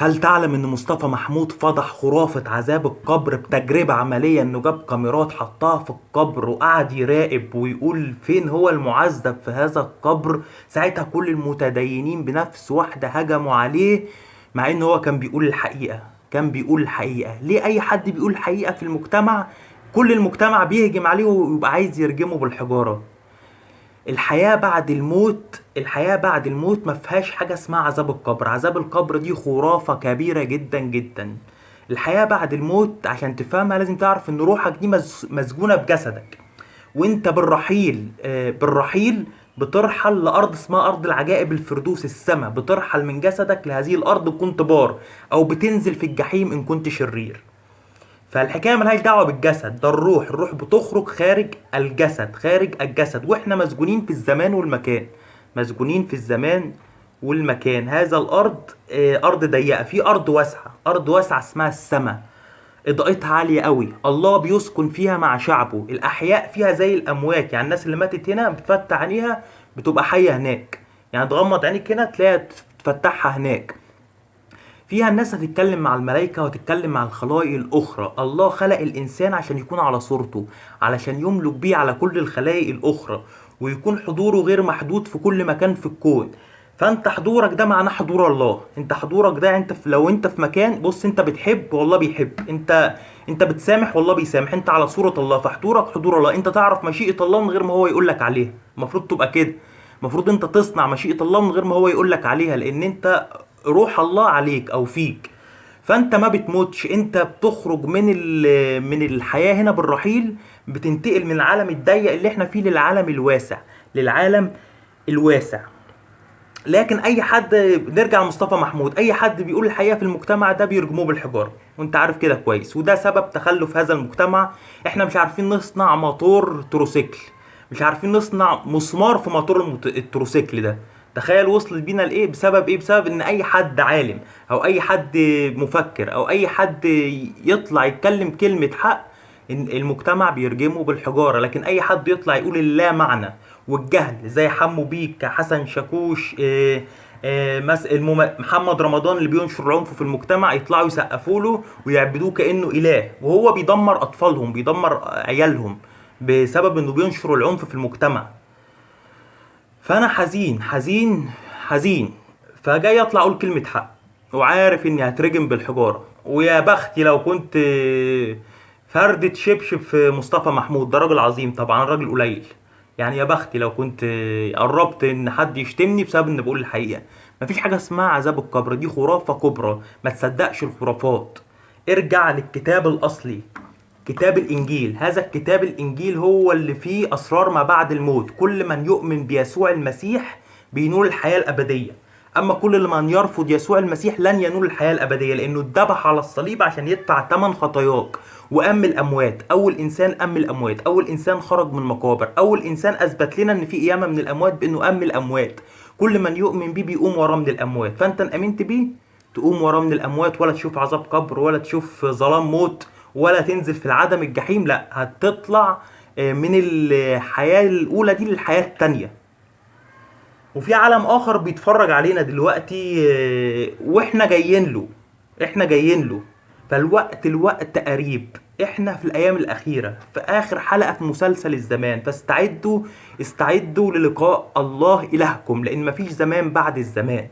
هل تعلم ان مصطفى محمود فضح خرافة عذاب القبر بتجربة عملية؟ انه جاب كاميرات حطها في القبر وقعد يراقب ويقول فين هو المعذب في هذا القبر. ساعتها كل المتدينين بنفس واحدة هجموا عليه، مع ان هو كان بيقول الحقيقة. كان بيقول الحقيقة. ليه اي حد بيقول الحقيقة في المجتمع كل المجتمع بيهجم عليه ويبقى عايز يرجمه بالحجارة؟ الحياة بعد الموت ما فيهاش حاجة اسمها عذاب القبر. عذاب القبر دي خرافة كبيرة جدا جدا. الحياة بعد الموت عشان تفهمها لازم تعرف ان روحك دي مسجونة بجسدك، وانت بالرحيل بترحل لأرض اسمها أرض العجائب، الفردوس، السماء. بترحل من جسدك لهذه الأرض إن كنت بار، أو بتنزل في الجحيم إن كنت شرير. فالحكايه ملهاش دعوه بالجسد، ده الروح بتخرج خارج الجسد، واحنا مسجونين في الزمان والمكان. مسجونين في الزمان والمكان. هذا الارض ارض ضيقه، في ارض واسعه اسمها السماء. اضاءتها عاليه قوي، الله بيسكن فيها مع شعبه. الاحياء فيها زي الاموات، يعني الناس اللي ماتت هنا بتفتح عينيها بتبقى حيه هناك. يعني تغمض عينيك هنا تلاقيها تفتحها هناك. فيها الناس هتتكلم مع الملائكة وهتتكلم مع الخلائق الأخرى. الله خلق الإنسان عشان يكون على صورته، علشان يملك بيه على كل الخلائق الأخرى، ويكون حضوره غير محدود في كل مكان في الكون. فانت حضورك ده معناه حضور الله. انت حضورك ده، لو انت في مكان، بص، انت بتحب والله بيحب، انت بتسامح والله بيسامح، انت على صورة الله فحضورك حضور الله. انت تعرف مشيئة الله من غير ما هو يقولك عليها. المفروض تبقى كده. المفروض انت تصنع مشيئة الله من غير ما هو يقولك عليها، لان انت روح الله عليك او فيك. فانت ما بتموتش، انت بتخرج من الحياة هنا بالرحيل. بتنتقل من العالم الضيق اللي احنا فيه للعالم الواسع. للعالم الواسع. لكن اي حد، نرجع لمصطفى محمود، اي حد بيقول الحقيقة في المجتمع ده بيرجموه بالحجارة، وانت عارف كده كويس. وده سبب تخلف هذا المجتمع. احنا مش عارفين نصنع موتور تروسيكل، مش عارفين نصنع مسمار في موتور التروسيكل ده. تخيل وصلت بينا لايه؟ بسبب ايه؟ بسبب ان اي حد عالم، او اي حد مفكر، او اي حد يطلع يتكلم كلمة حق، إن المجتمع بيرجمه بالحجارة. لكن اي حد يطلع يقول اللا معنى والجهل، زي حمو بيك، حسن شاكوش، محمد رمضان اللي بينشر العنف في المجتمع، يطلعوا يسقفوا له ويعبدوه كأنه إله، وهو بيدمر أطفالهم، بيدمر عيالهم بسبب إنه بينشر العنف في المجتمع. فأنا حزين حزين حزين. فجاي أطلع أقول كلمة حق، وعارف إني هترجم بالحجارة. ويا بختي لو كنت فردة شبشب في مصطفى محمود. ده راجل عظيم طبعا، راجل قليل. يعني يا بختي لو كنت قربت ان حد يشتمني بسبب ان بقول الحقيقة. مفيش حاجة اسمها عذاب القبر، دي خرافة كبرى. ما تصدقش الخرافات. ارجع للكتاب الاصلي، كتاب الانجيل. هذا الكتاب الانجيل هو اللي فيه اسرار ما بعد الموت. كل من يؤمن بيسوع المسيح بينول الحياة الابدية. اما كل من يرفض يسوع المسيح لن ينول الحياة الابدية، لانه اتذبح على الصليب عشان يدفع ثمن خطاياك. وام الاموات، اول انسان ام الاموات، اول انسان خرج من مقابر، اول انسان اثبت لنا ان في قيامة من الاموات بانه ام الاموات. كل من يؤمن بيه بيقوم وراه من الاموات. فانت ان امنت بيه تقوم وراه من الاموات، ولا تشوف عذاب قبر، ولا تشوف ظلام موت، ولا تنزل في العدم الجحيم. لا، هتطلع من الحياة الاولى دي للحياة التانية. وفي عالم اخر بيتفرج علينا دلوقتي، واحنا جايين له. الوقت قريب. احنا في الايام الاخيرة، في اخر حلقة في مسلسل الزمان. فاستعدوا للقاء الله الهكم، لان مفيش زمان بعد الزمان.